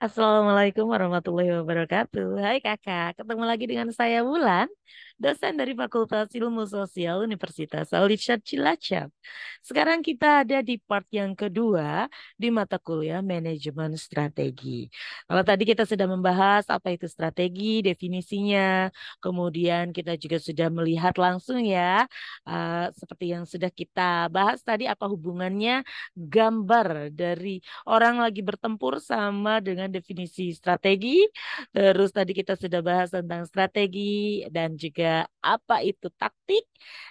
Assalamualaikum warahmatullahi wabarakatuh. Hai kakak, ketemu lagi dengan saya Wulan, dosen dari Fakultas Ilmu Sosial Universitas Al Irsyad Cilacap. Sekarang kita ada di part yang kedua di mata kuliah Manajemen Strategi. Kalau tadi kita sudah membahas apa itu strategi, definisinya, kemudian kita juga sudah melihat langsung ya, seperti yang sudah kita bahas tadi apa hubungannya gambar dari orang lagi bertempur sama dengan definisi strategi. Terus tadi kita sudah bahas tentang strategi dan juga apa itu taktik.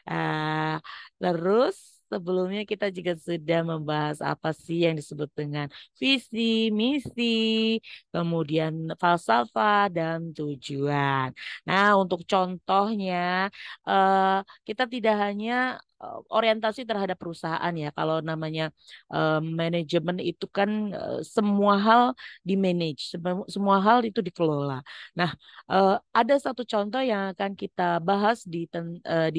Ah, terus sebelumnya kita juga sudah membahas apa sih yang disebut dengan visi, misi, kemudian falsafah dan tujuan. Nah, untuk contohnya kita tidak hanya orientasi terhadap perusahaan ya. Kalau namanya manajemen itu kan semua hal di manage, semua hal itu dikelola. Nah, ada satu contoh yang akan kita bahas di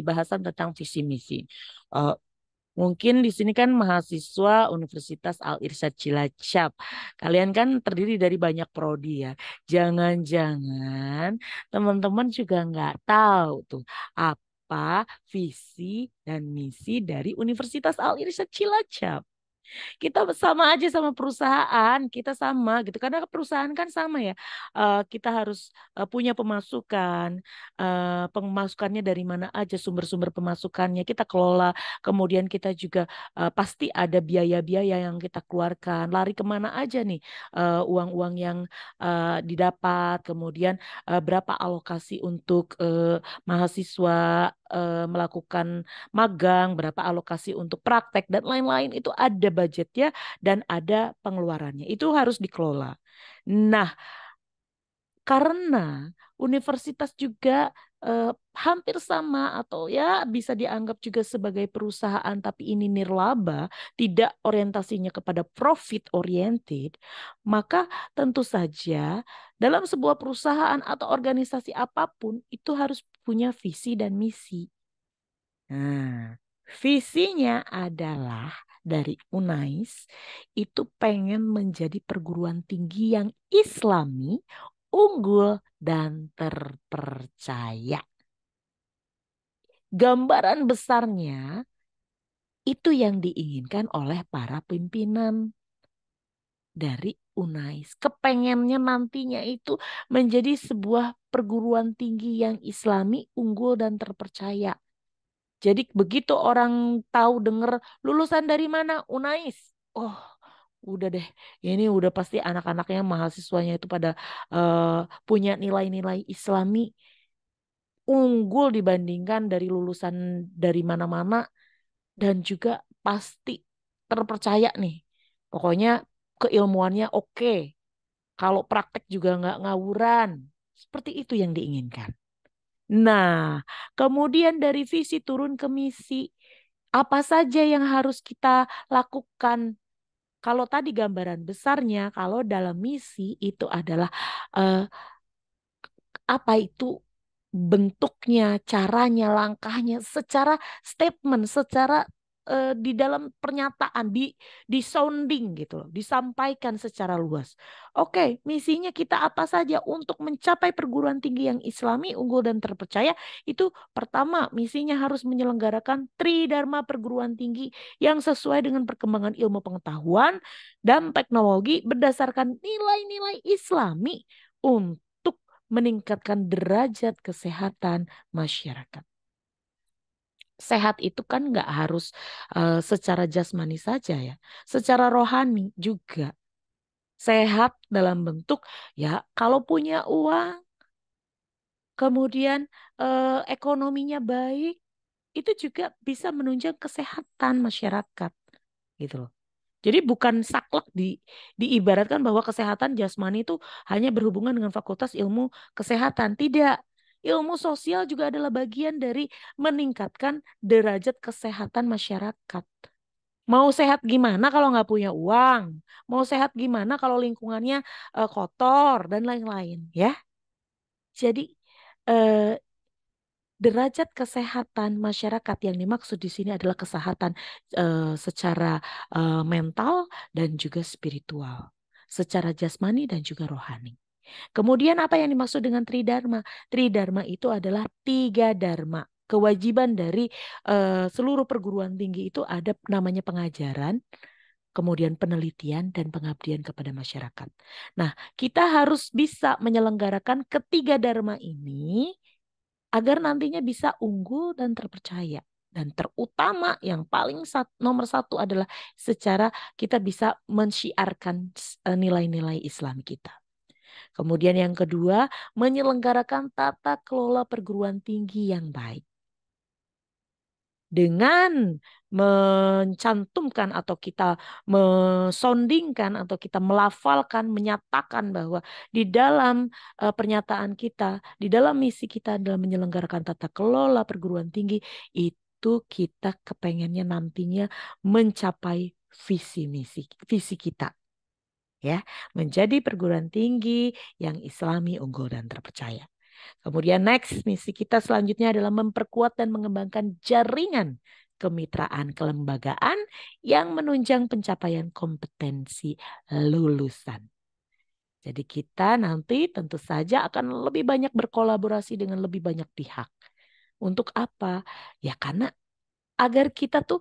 bahasan tentang visi misi. Eh, Mungkin di sini kan mahasiswa Universitas Al Irsyad Cilacap. Kalian kan terdiri dari banyak prodi ya. Jangan-jangan teman-teman juga nggak tahu tuh apa visi dan misi dari Universitas Al Irsyad Cilacap. Kita sama aja sama perusahaan, kita sama gitu. Karena perusahaan kan sama ya. Kita harus punya pemasukan. Pemasukannya dari mana aja sumber-sumber pemasukannya kita kelola. Kemudian kita juga pasti ada biaya-biaya yang kita keluarkan. Lari kemana aja nih uang-uang yang didapat. Kemudian berapa alokasi untuk mahasiswa melakukan magang, berapa alokasi untuk praktek dan lain-lain itu ada budgetnya dan ada pengeluarannya. Itu harus dikelola. Nah, karena universitas juga eh, hampir sama atau ya bisa dianggap juga sebagai perusahaan tapi ini nirlaba, tidak orientasinya kepada profit oriented, maka tentu saja dalam sebuah perusahaan atau organisasi apapun itu harus punya visi dan misi. Nah, visinya adalah dari UNAIS itu pengen menjadi perguruan tinggi yang Islami, unggul, dan terpercaya. Gambaran besarnya itu yang diinginkan oleh para pimpinan dari UNAIS. Kepengennya nantinya itu menjadi sebuah perguruan tinggi yang Islami, unggul, dan terpercaya. Jadi begitu orang tahu denger lulusan dari mana UNAIS. Oh, udah deh. Ini udah pasti anak-anaknya mahasiswanya itu pada eh, punya nilai-nilai Islami unggul dibandingkan dari lulusan dari mana-mana dan juga pasti terpercaya nih. Pokoknya keilmuannya oke. Kalau praktek juga nggak ngawuran. Seperti itu yang diinginkan. Nah, kemudian dari visi turun ke misi. Apa saja yang harus kita lakukan? Kalau tadi gambaran besarnya, kalau dalam misi itu adalah eh, apa itu bentuknya, caranya, langkahnya, secara statement, secara di dalam pernyataan, di sounding gitu loh, disampaikan secara luas. Oke, misinya kita apa saja untuk mencapai perguruan tinggi yang Islami, unggul dan terpercaya? Itu pertama, misinya harus menyelenggarakan Tridharma perguruan tinggi yang sesuai dengan perkembangan ilmu pengetahuan dan teknologi berdasarkan nilai-nilai Islami untuk meningkatkan derajat kesehatan masyarakat. Sehat itu kan nggak harus secara jasmani saja ya, secara rohani juga. Sehat dalam bentuk ya kalau punya uang, kemudian ekonominya baik, itu juga bisa menunjang kesehatan masyarakat gitu loh. Jadi bukan saklek diibaratkan bahwa kesehatan jasmani itu hanya berhubungan dengan Fakultas Ilmu Kesehatan. Tidak. Ilmu sosial juga adalah bagian dari meningkatkan derajat kesehatan masyarakat. Mau sehat gimana kalau nggak punya uang? Mau sehat gimana kalau lingkungannya kotor dan lain-lain, ya? Jadi eh, derajat kesehatan masyarakat yang dimaksud di sini adalah kesehatan secara mental dan juga spiritual. secara jasmani dan juga rohani. Kemudian apa yang dimaksud dengan tridharma? Tridharma itu adalah 3 dharma. Kewajiban dari seluruh perguruan tinggi itu ada namanya pengajaran, kemudian penelitian dan pengabdian kepada masyarakat. Nah, kita harus bisa menyelenggarakan ketiga dharma ini agar nantinya bisa unggul dan terpercaya. Dan terutama yang paling nomor satu adalah secara kita bisa mensyiarkan nilai-nilai Islam kita. Kemudian yang kedua, menyelenggarakan tata kelola perguruan tinggi yang baik. Dengan mencantumkan atau kita mesondingkan atau kita melafalkan, menyatakan bahwa di dalam pernyataan kita, di dalam misi kita adalah menyelenggarakan tata kelola perguruan tinggi, itu kita kepengennya nantinya mencapai visi kita. Ya, menjadi perguruan tinggi yang Islami, unggul dan terpercaya. Kemudian next, misi kita selanjutnya adalah memperkuat dan mengembangkan jaringan kemitraan kelembagaan yang menunjang pencapaian kompetensi lulusan. Jadi kita nanti tentu saja akan lebih banyak berkolaborasi dengan lebih banyak pihak. Untuk apa? Ya karena agar kita tuh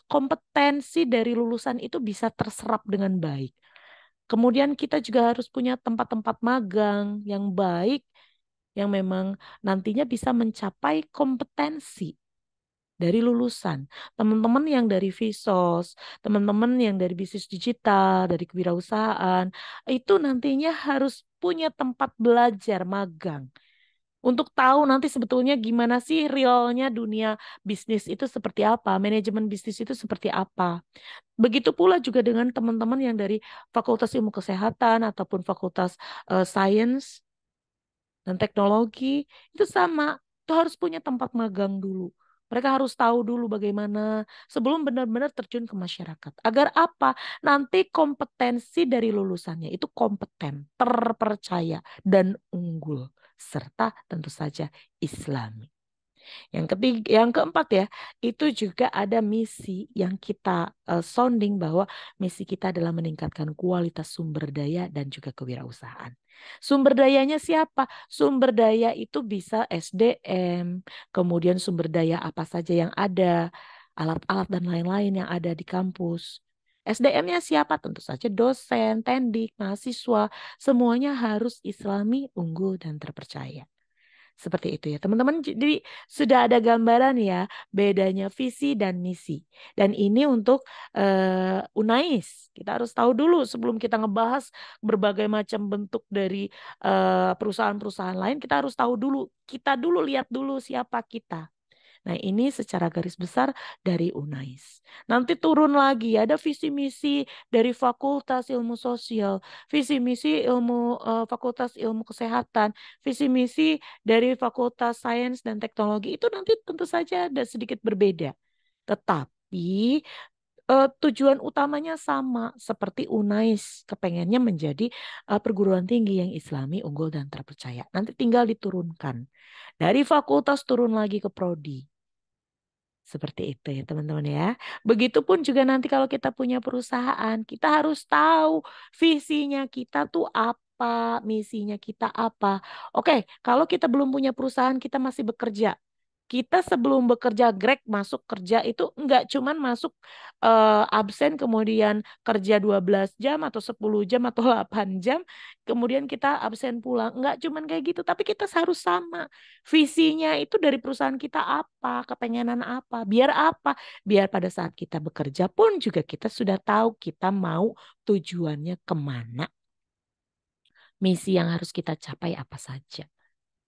kompetensi dari lulusan itu bisa terserap dengan baik. Kemudian kita juga harus punya tempat-tempat magang yang baik yang memang nantinya bisa mencapai kompetensi dari lulusan. Teman-teman yang dari Visos, teman-teman yang dari bisnis digital, dari kewirausahaan, itu nantinya harus punya tempat belajar magang. Untuk tahu nanti sebetulnya gimana sih realnya dunia bisnis itu seperti apa, manajemen bisnis itu seperti apa. Begitu pula juga dengan teman-teman yang dari Fakultas Ilmu Kesehatan ataupun Fakultas Sains dan Teknologi, itu sama. Itu harus punya tempat magang dulu. Mereka harus tahu dulu bagaimana sebelum benar-benar terjun ke masyarakat. Agar apa? Nanti kompetensi dari lulusannya itu kompeten, terpercaya, dan unggul. Serta tentu saja Islami. Yang ketiga, yang keempat ya, itu juga ada misi yang kita sounding bahwa misi kita adalah meningkatkan kualitas sumber daya dan juga kewirausahaan. Sumber dayanya siapa? Sumber daya itu bisa SDM, kemudian sumber daya apa saja yang ada, alat-alat dan lain-lain yang ada di kampus. SDM-nya siapa? Tentu saja dosen, tendik, mahasiswa, semuanya harus Islami, unggul, dan terpercaya. Seperti itu ya teman-teman. Jadi sudah ada gambaran ya bedanya visi dan misi. Dan ini untuk UNAIS. Kita harus tahu dulu sebelum kita ngebahas berbagai macam bentuk dari perusahaan-perusahaan lain. Kita harus tahu dulu. Kita dulu lihat dulu siapa kita. Nah, ini secara garis besar dari UNAIS. Nanti turun lagi ada visi misi dari Fakultas Ilmu Sosial, visi misi Fakultas Ilmu Kesehatan, visi misi dari Fakultas Sains dan Teknologi. Itu nanti tentu saja ada sedikit berbeda. Tetapi tujuan utamanya sama seperti UNAIS, kepengennya menjadi perguruan tinggi yang Islami, unggul dan terpercaya. Nanti tinggal diturunkan. Dari fakultas turun lagi ke prodi. Seperti itu ya teman-teman ya. Begitupun juga nanti kalau kita punya perusahaan, kita harus tahu visinya kita tuh apa, misinya kita apa. Oke, kalau kita belum punya perusahaan, kita masih bekerja. Kita sebelum bekerja Greg masuk kerja itu enggak cuman masuk absen kemudian kerja 12 jam atau 10 jam atau 8 jam kemudian kita absen pulang. Enggak cuman kayak gitu, tapi kita harus sama. Visinya itu dari perusahaan kita apa, kepengenan apa, biar apa? Biar pada saat kita bekerja pun juga kita sudah tahu kita mau tujuannya kemana. Misi yang harus kita capai apa saja.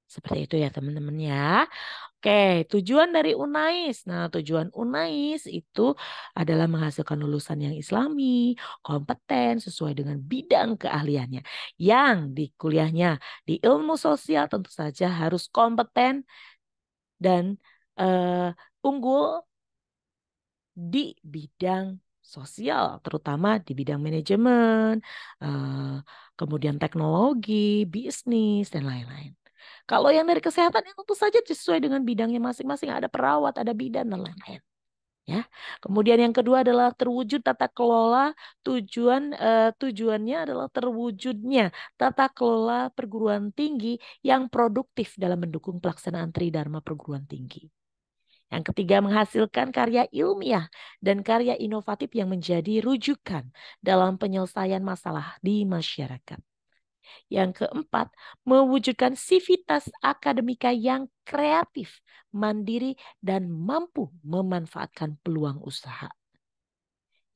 Seperti itu ya teman-teman ya. Oke, tujuan dari UNAIS. Nah, tujuan UNAIS itu adalah menghasilkan lulusan yang Islami, kompeten sesuai dengan bidang keahliannya. Yang di kuliahnya di ilmu sosial tentu saja harus kompeten dan unggul di bidang sosial, terutama di bidang manajemen, kemudian teknologi, bisnis, dan lain-lain. Kalau yang dari kesehatan, ya tentu saja sesuai dengan bidangnya masing-masing. Ada perawat, ada bidan, dan lain-lain. Ya. Kemudian yang kedua adalah terwujud tata kelola. Tujuannya adalah terwujudnya tata kelola perguruan tinggi yang produktif dalam mendukung pelaksanaan Tridharma perguruan tinggi. Yang ketiga, menghasilkan karya ilmiah dan karya inovatif yang menjadi rujukan dalam penyelesaian masalah di masyarakat. Yang keempat, mewujudkan sivitas akademika yang kreatif, mandiri, dan mampu memanfaatkan peluang usaha.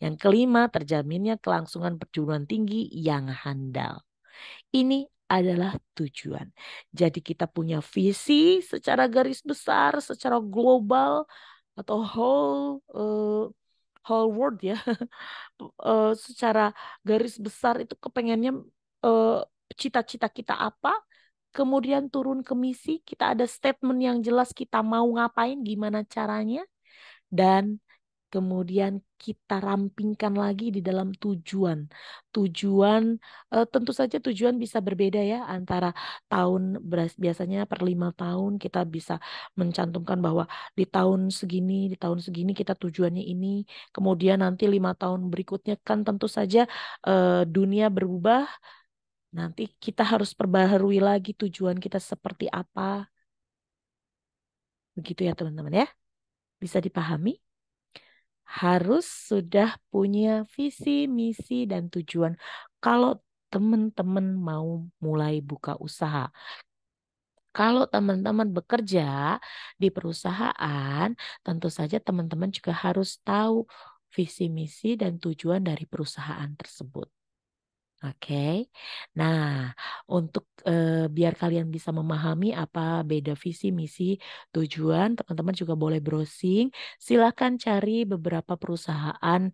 Yang kelima, terjaminnya kelangsungan perguruan tinggi yang handal. Ini adalah tujuan. Jadi kita punya visi secara garis besar, secara global atau whole world ya. Secara garis besar itu kepengennya eh, cita-cita kita apa, kemudian turun ke misi, kita ada statement yang jelas kita mau ngapain, gimana caranya, dan kemudian kita rampingkan lagi di dalam tujuan. Tujuan tentu saja tujuan bisa berbeda ya antara biasanya per 5 tahun kita bisa mencantumkan bahwa di tahun segini kita tujuannya ini. Kemudian nanti 5 tahun berikutnya kan tentu saja dunia berubah. Nanti kita harus perbaharui lagi tujuan kita seperti apa. Begitu ya teman-teman ya. Bisa dipahami? Harus sudah punya visi, misi, dan tujuan. Kalau teman-teman mau mulai buka usaha, kalau teman-teman bekerja di perusahaan, tentu saja teman-teman juga harus tahu visi, misi, dan tujuan dari perusahaan tersebut. Oke, nah untuk biar kalian bisa memahami apa beda visi, misi, tujuan, teman-teman juga boleh browsing. Silahkan cari beberapa perusahaan,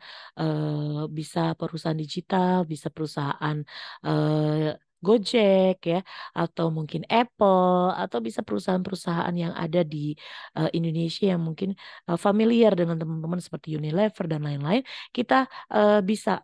bisa perusahaan digital, bisa perusahaan Gojek ya, atau mungkin Apple, atau bisa perusahaan-perusahaan yang ada di Indonesia yang mungkin familiar dengan teman-teman seperti Unilever dan lain-lain. Kita bisa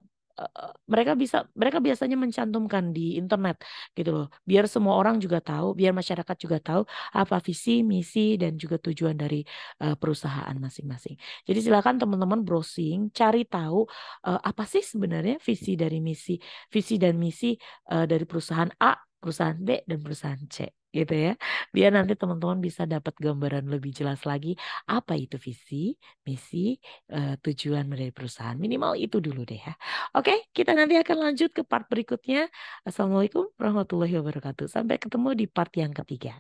mereka biasanya mencantumkan di internet gitu loh biar semua orang juga tahu biar masyarakat juga tahu apa visi misi dan juga tujuan dari perusahaan masing-masing. Jadi silakan teman-teman browsing cari tahu apa sih sebenarnya visi dan misi dari perusahaan A, perusahaan B, dan perusahaan C gitu ya. Biar nanti teman-teman bisa dapat gambaran lebih jelas lagi apa itu visi, misi, tujuan dari perusahaan. Minimal itu dulu deh ya. Oke, kita nanti akan lanjut ke part berikutnya. Assalamualaikum warahmatullahi wabarakatuh. Sampai ketemu di part yang ketiga.